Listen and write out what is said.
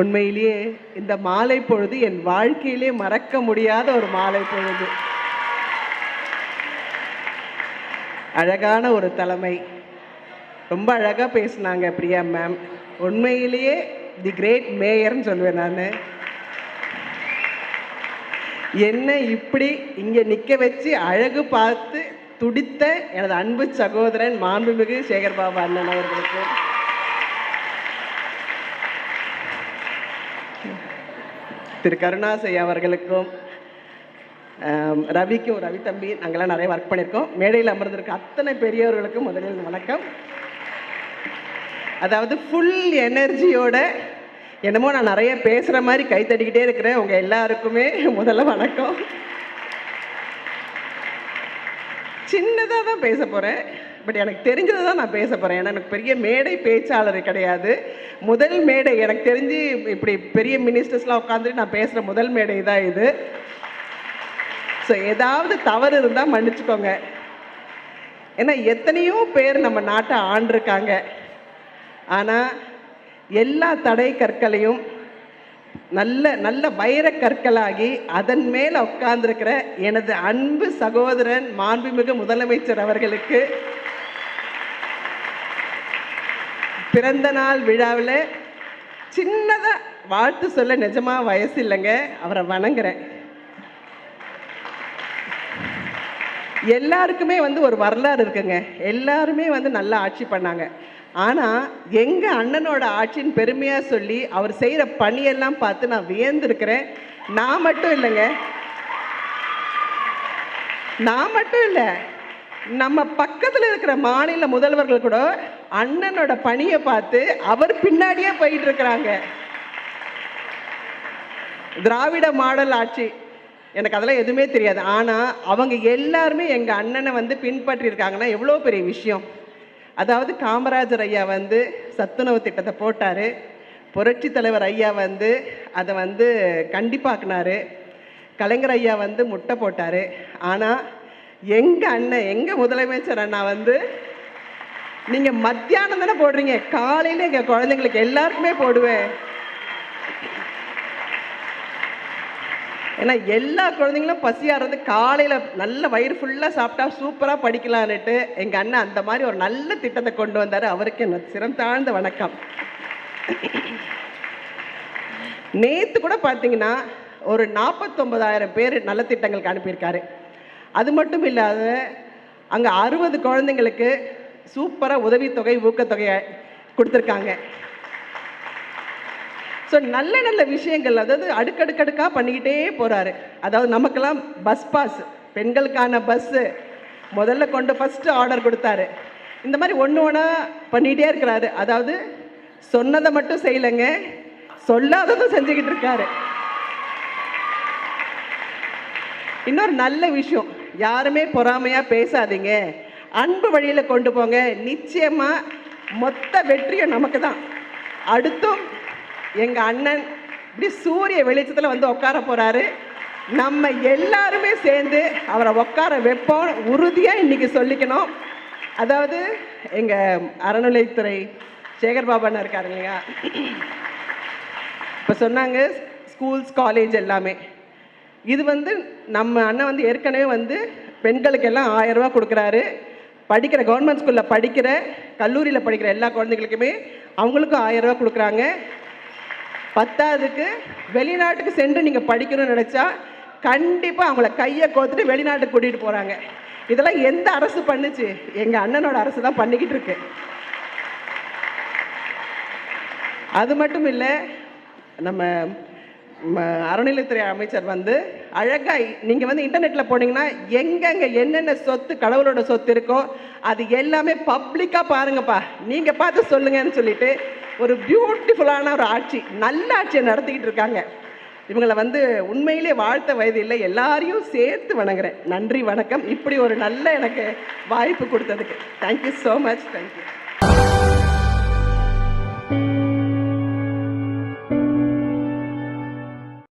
உண்மையிலேயே இந்த மாலை பொழுது என் வாழ்க்கையிலே மறக்க முடியாத ஒரு மாலை பொழுது. அழகான ஒரு தலைமை, ரொம்ப அழகாக பேசினாங்க பிரியா மேம். உண்மையிலேயே தி கிரேட் மேயர்னு சொல்லுவேன் நான். என்ன இப்படி இங்கே நிற்க வச்சு அழகு பார்த்து துடித்த எனது அன்பு சகோதரன் மாண்புமிகு சேகர் பாபு அண்ணன் அவர்களுக்கு, திரு கருணாசை அவர்களுக்கும், ரவிக்கும், ரவி தம்பி, நாங்கள்லாம் நிறைய ஒர்க் பண்ணியிருக்கோம். மேடையில் அமர்ந்திருக்க அத்தனை பெரியவர்களுக்கும் முதலில் வணக்கம். அதாவது ஃபுல் எனர்ஜியோட என்னமோ நான் நிறைய பேசுகிற மாதிரி கைத்தடிக்கிட்டே இருக்கிறேன். உங்கள் எல்லாருக்குமே முதல்ல வணக்கம். சின்னதாக தான் பேச போகிறேன், பட் எனக்கு தெரிஞ்சதை தான் நான் பேச போகிறேன். ஏன்னா எனக்கு பெரிய மேடை பேச்சாளர் கிடையாது. முதல் மேடை எனக்கு தெரிஞ்சு இப்படி பெரிய மினிஸ்டர்ஸ்லாம் உட்காந்துட்டு நான் பேசுகிற முதல் மேடை தான் இது. ஸோ ஏதாவது தவறு இருந்தால் மன்னிச்சுக்கோங்க. ஏன்னா எத்தனையோ பேர் நம்ம நாட்டை ஆண்டிருக்காங்க. ஆனால் எல்லா தடை கற்களையும் நல்ல நல்ல வைர கற்களாகி அதன் மேலே உட்கார்ந்துருக்கிற எனது அன்பு சகோதரன் மாண்புமிகு முதலமைச்சர் அவர்களுக்கு பிறந்த நாள் விழாவில் சின்னதாக வாழ்த்து சொல்ல நிஜமாக வயசு இல்லைங்க. அவரை வணங்குறேன். எல்லாருக்குமே ஒரு வரலாறு இருக்குங்க. எல்லாருமே நல்லா ஆட்சி பண்ணாங்க. ஆனால் எங்கள் அண்ணனோட ஆட்சின்னு பெருமையாக சொல்லி அவர் செய்கிற பணியெல்லாம் பார்த்து நான் வியந்திருக்கிறேன். நான் மட்டும் இல்லைங்க, நான் மட்டும் இல்லை, நம்ம பக்கத்தில் இருக்கிற மாநில முதல்வர்கள் கூட அண்ணனோட பணியை பார்த்து அவர் பின்னாடியே போயிட்டு இருக்கிறாங்க. திராவிட மாடல் ஆட்சி எனக்கு அதெல்லாம் எதுவுமே தெரியாது. ஆனால் அவங்க எல்லாருமே எங்கள் அண்ணனை பின்பற்றி இருக்காங்கன்னா எவ்வளோ பெரிய விஷயம். அதாவது காமராஜர் ஐயா சத்துணவு திட்டத்தை போட்டார். புரட்சி தலைவர் ஐயா அதை கண்டிப்பாக்குனார். கலைஞர் ஐயா முட்டை போட்டார். ஆனால் எங்கள் அண்ணன், எங்கள் முதலமைச்சர் அண்ணா நீங்கள் மத்தியானம் தானே போடுறீங்க, காலையில் எங்கள் குழந்தைங்களுக்கு எல்லாருக்குமே போடுவேன். ஏன்னா எல்லா குழந்தைங்களும் பசியாகிறது காலையில் நல்ல வயிறு ஃபுல்லாக சாப்பிட்டா சூப்பராக படிக்கலான்னுட்டு எங்கள் அண்ணன் அந்த மாதிரி ஒரு நல்ல திட்டத்தை கொண்டு வந்தார். அவருக்கு என்ன சிரம் தாழ்ந்த வணக்கம். நேற்று கூட பார்த்தீங்கன்னா ஒரு 49,000 பேர் நல்ல திட்டங்களுக்கு அனுப்பியிருக்காரு. அது மட்டும் இல்லாத அங்கே 60 குழந்தைங்களுக்கு சூப்பராக உதவித்தொகை, ஊக்கத்தொகை கொடுத்துருக்காங்க. ஸோ நல்ல நல்ல விஷயங்கள், அதாவது அடுக்கடுக்கடுக்காக பண்ணிக்கிட்டே போகிறாரு. அதாவது நமக்கெல்லாம் பஸ் பாஸ், பெண்களுக்கான பஸ்ஸு முதல்ல கொண்டு ஃபஸ்ட்டு ஆர்டர் கொடுத்தாரு. இந்த மாதிரி ஒன்று ஒன்றா பண்ணிகிட்டே இருக்கிறாரு. அதாவது சொன்னதை மட்டும் செய்யலைங்க, சொல்லாததும் செஞ்சுக்கிட்டு இருக்காரு. இன்னொரு நல்ல விஷயம், யாருமே பொறாமையாக பேசாதீங்க, அன்பு வழியில் கொண்டு போங்க, நிச்சயமாக மொத்த வெற்றியும் நமக்கு தான். அடுத்தும் எங்கள் அண்ணன் இப்படி சூரிய வெளிச்சத்தில் உட்கார போகிறாரு. நம்ம எல்லாருமே சேர்ந்து அவரை உட்கார வைப்போம், உறுதியாக இன்றைக்கி சொல்லிக்கணும். அதாவது எங்கள் அறநிலைத்துறை சேகர் பாபு அண்ணன் இருக்காரு இல்லையா, இப்போ சொன்னாங்க ஸ்கூல்ஸ் காலேஜ் எல்லாமே. இது நம்ம அண்ணன் ஏற்கனவே பெண்களுக்கெல்லாம் 1000 ரூபா கொடுக்குறாரு. படிக்கிற கவர்மெண்ட் ஸ்கூலில் படிக்கிற, கல்லூரியில் படிக்கிற எல்லா குழந்தைங்களுக்குமே அவங்களுக்கும் 1000 ரூபா கொடுக்குறாங்க. 10ஆவதுக்கு வெளிநாட்டுக்கு சென்று நீங்கள் படிக்கணும்னு நினச்சா கண்டிப்பாக அவங்கள கையை கோத்துட்டு வெளிநாட்டுக்கு கூட்டிகிட்டு போகிறாங்க. இதெல்லாம் எந்த அரசு பண்ணுச்சு? எங்கள் அண்ணனோட அரசு தான் பண்ணிக்கிட்டு இருக்கு. அது மட்டும் இல்லை, நம்ம அறநிலைத்துறை அமைச்சர் அழகாக நீங்கள் இன்டர்நெட்டில் போனீங்கன்னா எங்கெங்கே என்னென்ன சொத்து, கடவுளோட சொத்து இருக்கோ அது எல்லாமே பப்ளிக்காக பாருங்கப்பா, நீங்கள் பார்த்து சொல்லுங்கன்னு சொல்லிட்டு ஒரு பியூட்டிஃபுல்லான ஒரு ஆட்சி, நல்ல ஆட்சியை நடத்திக்கிட்டு இருக்காங்க. இவங்களை உண்மையிலே வாழ்த்த வயது இல்லை, எல்லாரையும் சேர்த்து வணங்குறேன். நன்றி, வணக்கம். இப்படி ஒரு நல்ல எனக்கு வாய்ப்பு கொடுத்ததுக்கு தேங்க்யூ ஸோ மச். தேங்க்யூ.